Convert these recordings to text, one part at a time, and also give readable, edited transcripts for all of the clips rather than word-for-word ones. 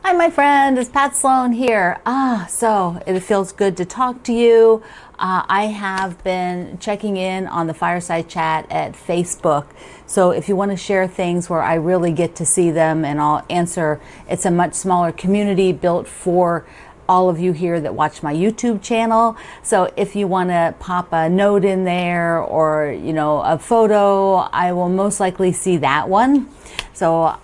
Hi, my friend. It's Pat Sloan here. So it feels good to talk to you. I have been checking in on the fireside chat at Facebook. So if you want to share things where I really get to see them and I'll answer, it's a much smaller community built for all of you here that watch my YouTube channel. So if you want to pop a note in there or, a photo, I will most likely see that one. So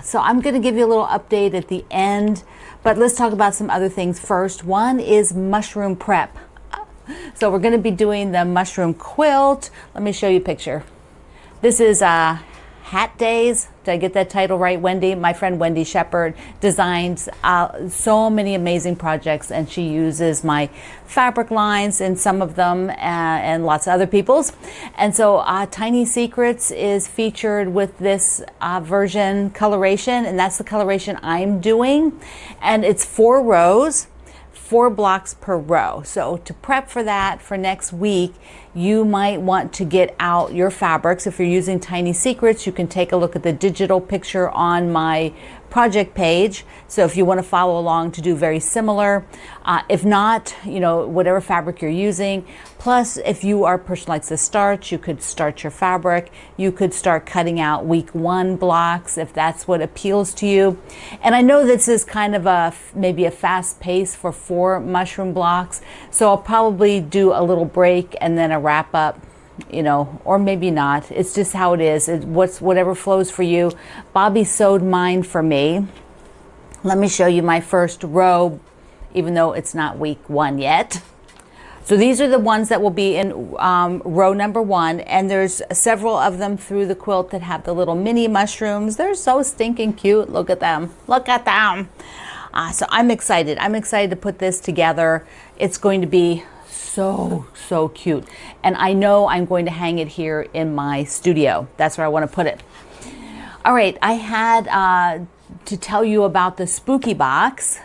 so I'm going to give you a little update at the end, but let's talk about some other things first. One is mushroom prep. So we're going to be doing the mushroom quilt. Let me show you a picture. This is Hat Days. Did I get that title right? Wendy, my friend Wendy Shepard, designs so many amazing projects, and she uses my fabric lines in some of them and lots of other people's. And so Tiny Secrets is featured with this version coloration, and that's the coloration I'm doing. And it's 4 rows. 4 blocks per row. So to prep for that for next week, you might want to get out your fabrics. If you're using Tiny Secrets, you can take a look at the digital picture on my project page. So if you want to follow along to do very similar, if not, whatever fabric you're using. Plus, if you are a person who likes to starch, you could starch your fabric. You could start cutting out week 1 blocks if that's what appeals to you. And I know this is kind of maybe a fast pace for 4 mushroom blocks. So I'll probably do a little break and then a wrap up, or maybe not. It's just how it is. Whatever flows for you. Bobby sewed mine for me. Let me show you my first row, even though it's not week 1 yet. So these are the ones that will be in row number 1, and there's several of them through the quilt that have the little mini mushrooms. They're so stinking cute. Look at them. Look at them. So I'm excited. I'm excited to put this together. It's going to be so cute. And I know I'm going to hang it here in my studio. That's where I want to put it. All right, I had to tell you about the spooky box.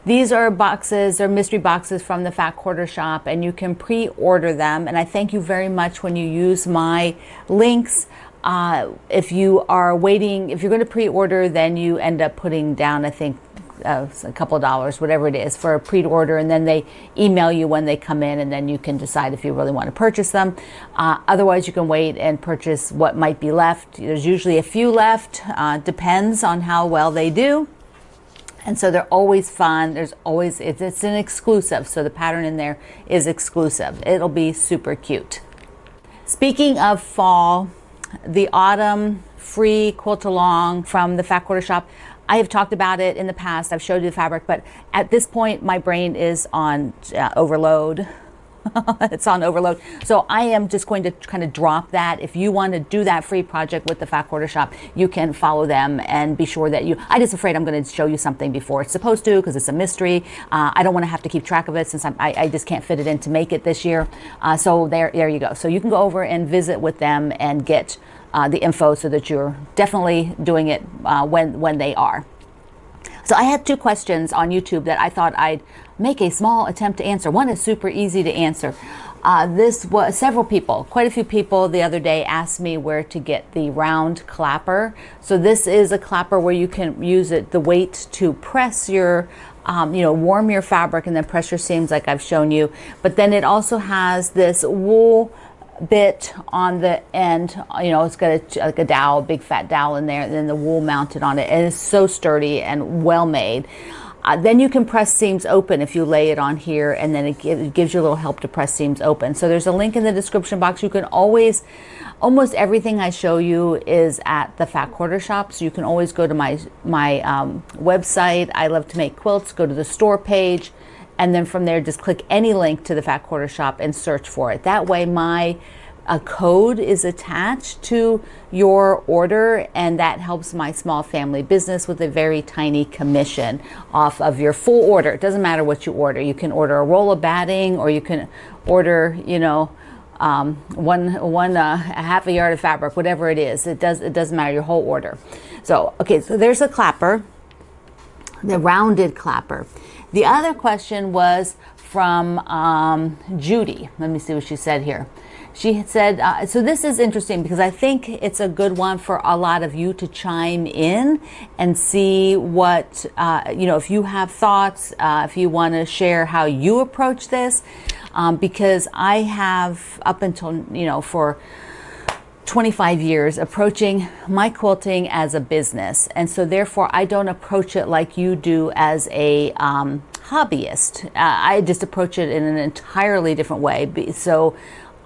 These are boxes, they're mystery boxes from the Fat Quarter Shop, and you can pre-order them. And I thank you very much when you use my links. If you are waiting, if you're going to pre-order, then you end up putting down, I think, a couple of dollars, whatever it is, for a pre-order, and then they email you when they come in, and then you can decide if you really want to purchase them. Otherwise, you can wait and purchase what might be left. There's usually a few left, depends on how well they do. And so they're always fun. There's always, it's an exclusive, so the pattern in there is exclusive. It'll be super cute. Speaking of fall, the autumn free quilt along from the Fat Quarter Shop, I have talked about it in the past. I've showed you the fabric, but at this point, my brain is on overload. It's on overload. So I am just going to kind of drop that. If you want to do that free project with the Fat Quarter Shop, you can follow them and be sure that I'm just afraid I'm going to show you something before it's supposed to, because it's a mystery. I don't want to have to keep track of it since I just can't fit it in to make it this year. So there you go. So you can go over and visit with them and get the info so that you're definitely doing it when they are. So I had 2 questions on YouTube that I thought I'd make a small attempt to answer. One is super easy to answer. This was quite a few people the other day asked me where to get the round clapper. So this is a clapper where you can use the weight to press your warm your fabric and then press your seams like I've shown you. But then it also has this wool bit on the end. It's got like a dowel, big fat dowel in there, and then the wool mounted on it. And it's so sturdy and well made. Then you can press seams open if you lay it on here, and then it gives you a little help to press seams open. So there's a link in the description box. You can almost everything I show you is at the Fat Quarter Shop. So you can always go to my website, I Love to Make Quilts, go to the store page, and then from there just click any link to the Fat Quarter Shop and search for it. That way my code is attached to your order, and that helps my small family business with a very tiny commission off of your full order. It doesn't matter what you order. You can order a roll of batting, or you can order, a half a yard of fabric, whatever it is. It doesn't matter, your whole order. So, okay, so there's a clapper, the rounded clapper. The other question was from Judy. Let me see what she said here. She had said, so this is interesting because I think it's a good one for a lot of you to chime in and see what, if you have thoughts, if you want to share how you approach this, because I have up until, for 25 years approaching my quilting as a business. And so therefore I don't approach it like you do as a hobbyist. I just approach it in an entirely different way. So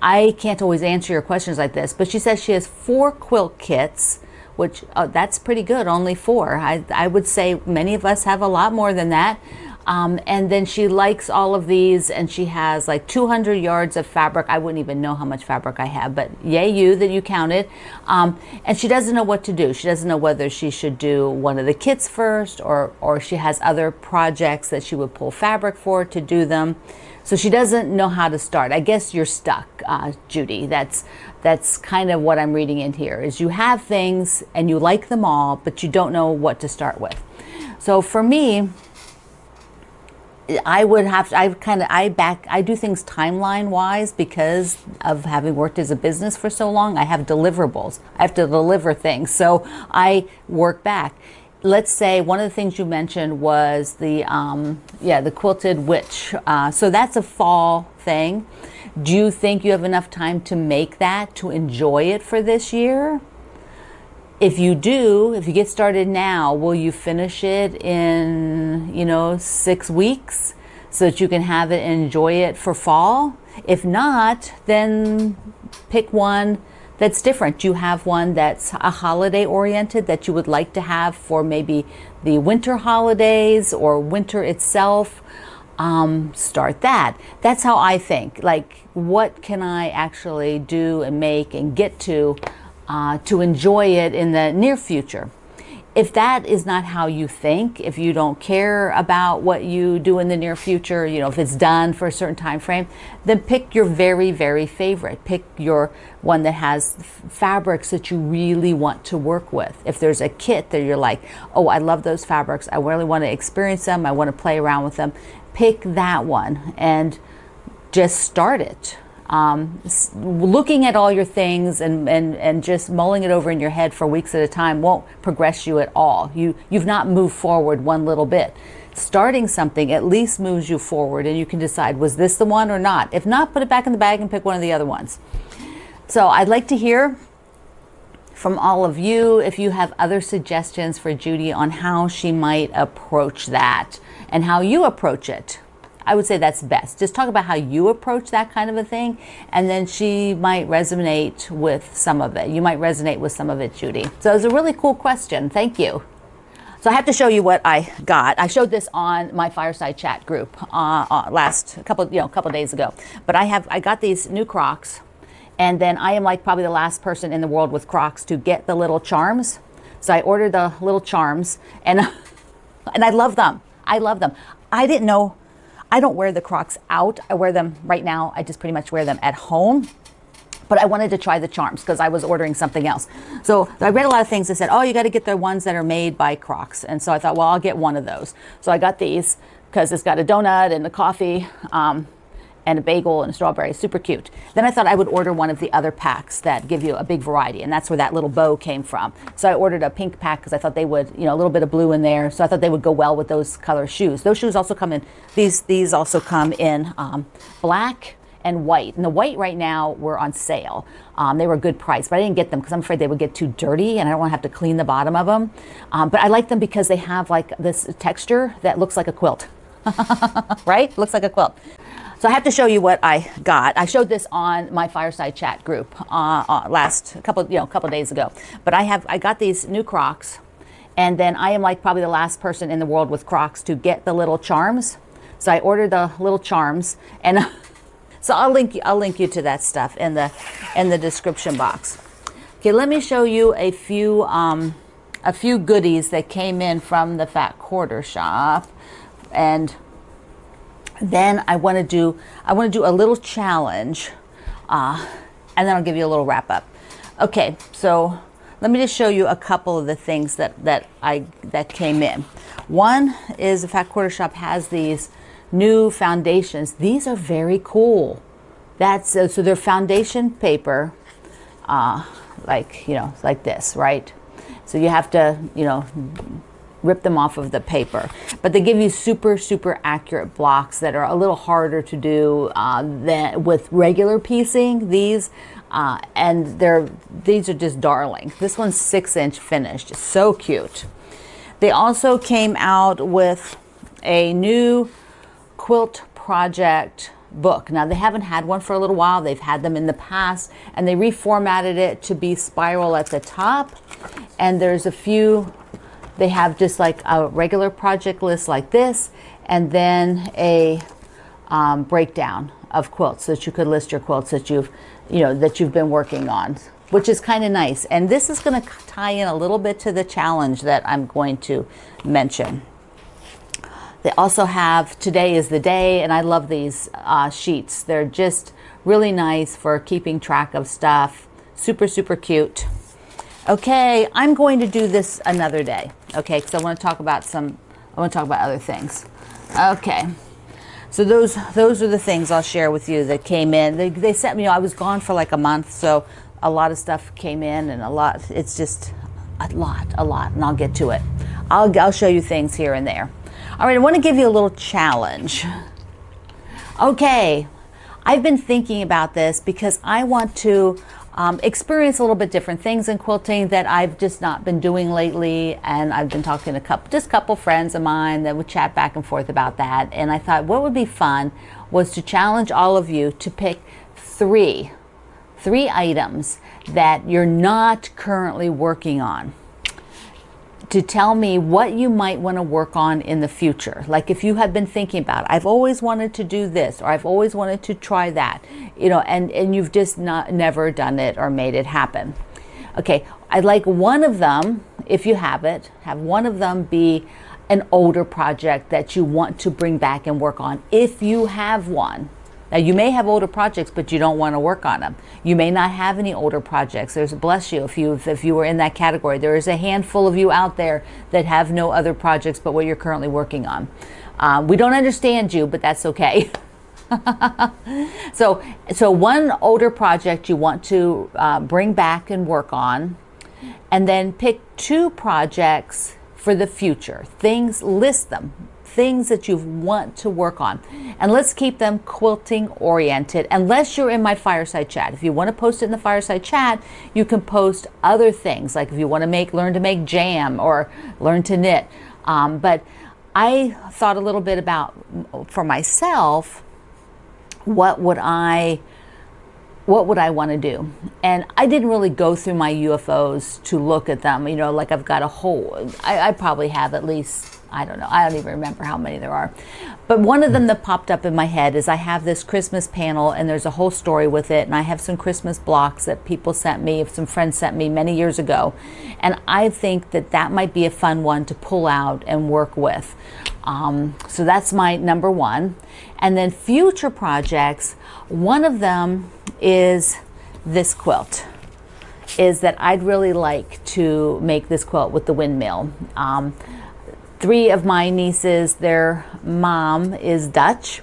I can't always answer your questions like this, but she says she has 4 quilt kits, which that's pretty good, only 4. I would say many of us have a lot more than that. And then she likes all of these, and she has like 200 yards of fabric. I wouldn't even know how much fabric I have, but yay you that you counted. And she doesn't know what to do. She doesn't know whether she should do one of the kits first, or she has other projects that she would pull fabric for to do them. So she doesn't know how to start. I guess you're stuck, Judy. That's kind of what I'm reading in here, is you have things and you like them all, but you don't know what to start with. So for me, I would have to, I do things timeline wise because of having worked as a business for so long. I have deliverables. I have to deliver things. So I work back. Let's say one of the things you mentioned was the quilted witch. So that's a fall thing. Do you think you have enough time to make that, to enjoy it for this year? If you do, if you get started now, will you finish it in, 6 weeks so that you can have it and enjoy it for fall? If not, then pick one that's different. You have one that's a holiday oriented that you would like to have for maybe the winter holidays or winter itself. Start that. That's how I think. Like, what can I actually do and make and get to enjoy it in the near future? If that is not how you think, if you don't care about what you do in the near future, if it's done for a certain time frame, then pick your very, very favorite. Pick your one that has fabrics that you really want to work with. If there's a kit that you're like, oh, I love those fabrics, I really want to experience them, I want to play around with them, pick that one and just start it. Looking at all your things and just mulling it over in your head for weeks at a time won't progress you at all. You've not moved forward one little bit. Starting something at least moves you forward, and you can decide, was this the one or not? If not, put it back in the bag and pick one of the other ones. So I'd like to hear from all of you if you have other suggestions for Judy on how she might approach that and how you approach it. I would say that's best. Just talk about how you approach that kind of a thing, and then she might resonate with some of it. You might resonate with some of it, Judy. So it's a really cool question. Thank you. So I have to show you what I got. I showed this on my fireside chat group last couple days ago. But I got these new Crocs, and then I am like probably the last person in the world with Crocs to get the little charms. So I ordered the little charms, and and I love them. I love them. I didn't know. I don't wear the Crocs out. I wear them right now. I just pretty much wear them at home. But I wanted to try the charms because I was ordering something else. So I read a lot of things that said, oh, you got to get the ones that are made by Crocs. And so I thought, well, I'll get one of those. So I got these because it's got a donut and a coffee and a bagel and a strawberry. Super cute. Then I thought I would order one of the other packs that give you a big variety. And that's where that little bow came from. So I ordered a pink pack because I thought they would, a little bit of blue in there. So I thought they would go well with those color shoes. Those shoes also come in, these also come in black and white. And the white right now were on sale. They were a good price, but I didn't get them because I'm afraid they would get too dirty and I don't want to have to clean the bottom of them. But I like them because they have like this texture that looks like a quilt, right? Looks like a quilt. So I have to show you what I got. I showed this on my fireside chat group last couple days ago. But I got these new Crocs, and then I am like probably the last person in the world with Crocs to get the little charms. So I ordered the little charms, and so I'll link you to that stuff in the description box. Okay, let me show you a few goodies that came in from the Fat Quarter Shop, and then I want to do a little challenge, and then I'll give you a little wrap up. Okay, so let me just show you a couple of the things that came in. One is the Fat Quarter Shop has these new foundations. These are very cool. That's so they're foundation paper, like, you know, like this, right? So you have to, you know, rip them off of the paper, but they give you super, super accurate blocks that are a little harder to do than with regular piecing. These and these are just darling. This one's 6-inch finished, so cute. They also came out with a new quilt project book. Now, they haven't had one for a little while. They've had them in the past, and they reformatted it to be spiral at the top. And there's a few, they have just like a regular project list like this, and then a breakdown of quilts so that you could list your quilts that you've been working on, which is kind of nice. And this is going to tie in a little bit to the challenge that I'm going to mention. They also have Today is the Day, and I love these sheets. They're just really nice for keeping track of stuff. Super, super cute. Okay, I'm going to do this another day, okay, because I want to talk about other things. Okay, so those are the things I'll share with you that came in. They sent me, I was gone for like a month, so a lot of stuff came in, and it's just a lot, and I'll get to it. I'll show you things here and there. All right, I want to give you a little challenge. Okay, I've been thinking about this because I want to experience a little bit different things in quilting that I've just not been doing lately, and I've been talking to a couple friends of mine that would chat back and forth about that, and I thought what would be fun was to challenge all of you to pick three items that you're not currently working on, to tell me what you might want to work on in the future. Like if you have been thinking about, I've always wanted to do this, or I've always wanted to try that, you know, and you've just never done it or made it happen. Okay, I'd like one of them, if you have one of them be an older project that you want to bring back and work on, if you have one. Now, you may have older projects, but you don't want to work on them. You may not have any older projects. Bless you, if you were in that category. There is a handful of you out there that have no other projects but what you're currently working on. We don't understand you, but that's okay. So one older project you want to bring back and work on, and then pick 2 projects for the future. List them. Things that you want to work on, and let's keep them quilting oriented, unless you're in my fireside chat. If you want to post it in the fireside chat, you can post other things, like if you want to learn to make jam or learn to knit. But I thought a little bit about, for myself, what would I want to do? And I didn't really go through my UFOs to look at them, you know, like I've got a whole, I probably have at least, I don't know, I don't even remember how many there are. But one of them that popped up in my head is I have this Christmas panel, and there's a whole story with it, and I have some Christmas blocks that people sent me, some friends sent me many years ago, and I think that might be a fun one to pull out and work with. So that's my number one. And then future projects, one of them is this quilt, is that I'd really like to make this quilt with the Windmill. 3 of my nieces, their mom is Dutch,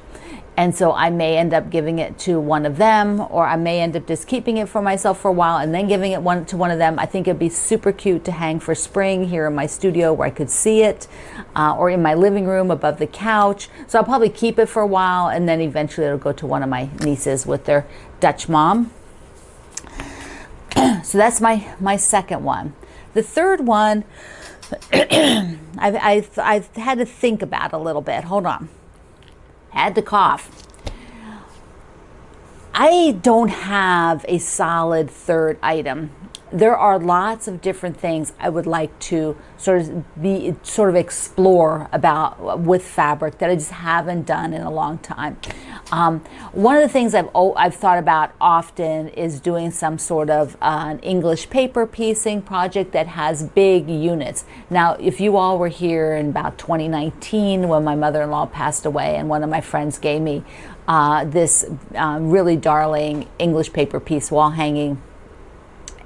and so I may end up giving it to one of them, or I may end up just keeping it for myself for a while and then giving it to one of them. I think it'd be super cute to hang for spring here in my studio where I could see it, or in my living room above the couch. So I'll probably keep it for a while, and then eventually it'll go to one of my nieces with their Dutch mom. So that's my second one. The third one, I've had to think about a little bit. Hold on. Had to cough. I don't have a solid third item. There are lots of different things I would like to sort of explore about with fabric that I just haven't done in a long time. One of the things I've thought about often is doing some sort of an English paper piecing project that has big units. Now, if you all were here in about 2019 when my mother-in-law passed away, and one of my friends gave me this really darling English paper piece wall hanging,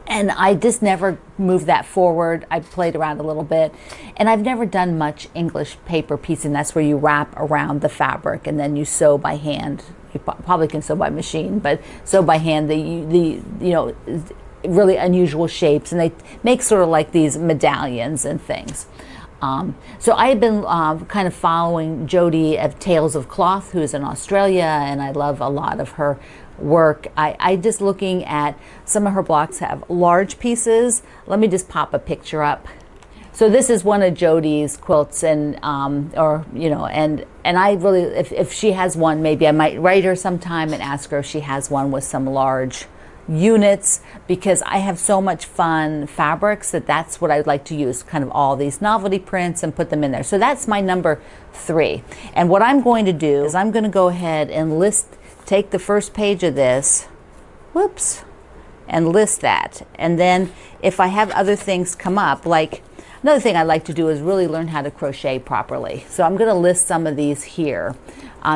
and I just never moved that forward. I played around a little bit, and I've never done much English paper piecing. That's where you wrap around the fabric and then you sew by hand you probably can sew by machine, but sew by hand, the really unusual shapes, and they make sort of like these medallions and things. So I have been kind of following Jody of Tales of Cloth, who's in Australia, and I love a lot of her work. I just looking at some of her blocks have large pieces. Let me just pop a picture up. So this is one of Jody's quilts, and and I really, if she has one, maybe I might write her sometime and ask her if she has one with some large units, because I have so much fun fabrics that's what I'd like to use, kind of all these novelty prints and put them in there. So that's my number 3. And what I'm going to do is I'm going to go ahead and take the first page of this, whoops, and list that. And then if I have other things come up, like another thing I like to do is really learn how to crochet properly. So I'm going to list some of these here.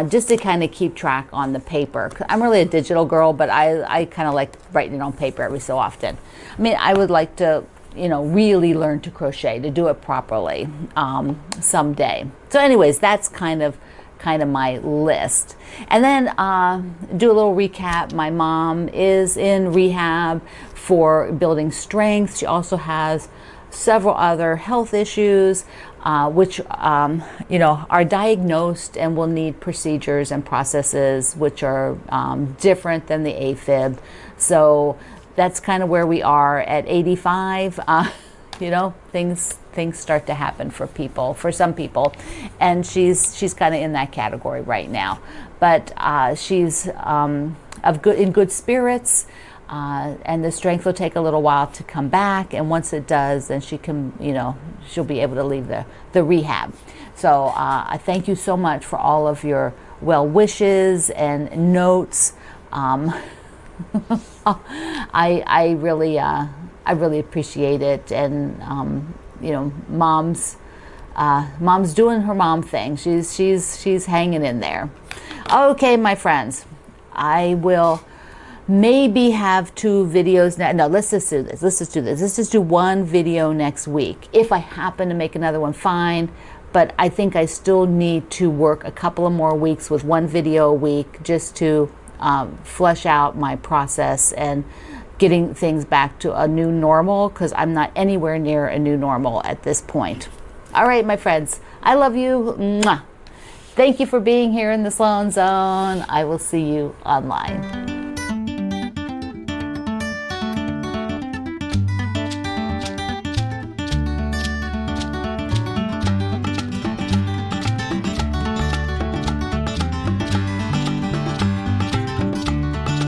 Just to kind of keep track on the paper. I'm really a digital girl, but I kind of like writing it on paper every so often. I mean, I would like to, really learn to crochet, to do it properly someday. So anyways, that's kind of my list. And then do a little recap. My mom is in rehab for building strength. She also has several other health issues, which are diagnosed and will need procedures and processes which are different than the AFib. So that's kind of where we are at 85. Things start to happen for some people, and she's kind of in that category right now. But she's in good spirits. And the strength will take a little while to come back, and once it does, then she can, she'll be able to leave the rehab. So I thank you so much for all of your well wishes and notes. I really appreciate it, and mom's doing her mom thing. She's hanging in there. Okay, my friends, I will maybe have 2 videos now. No, let's just do this. Let's just do 1 video next week. If I happen to make another one, fine. But I think I still need to work a couple of more weeks with 1 video a week, just to flesh out my process and getting things back to a new normal, because I'm not anywhere near a new normal at this point. All right, my friends, I love you. Mwah. Thank you for being here in the Sloan Zone. I will see you online.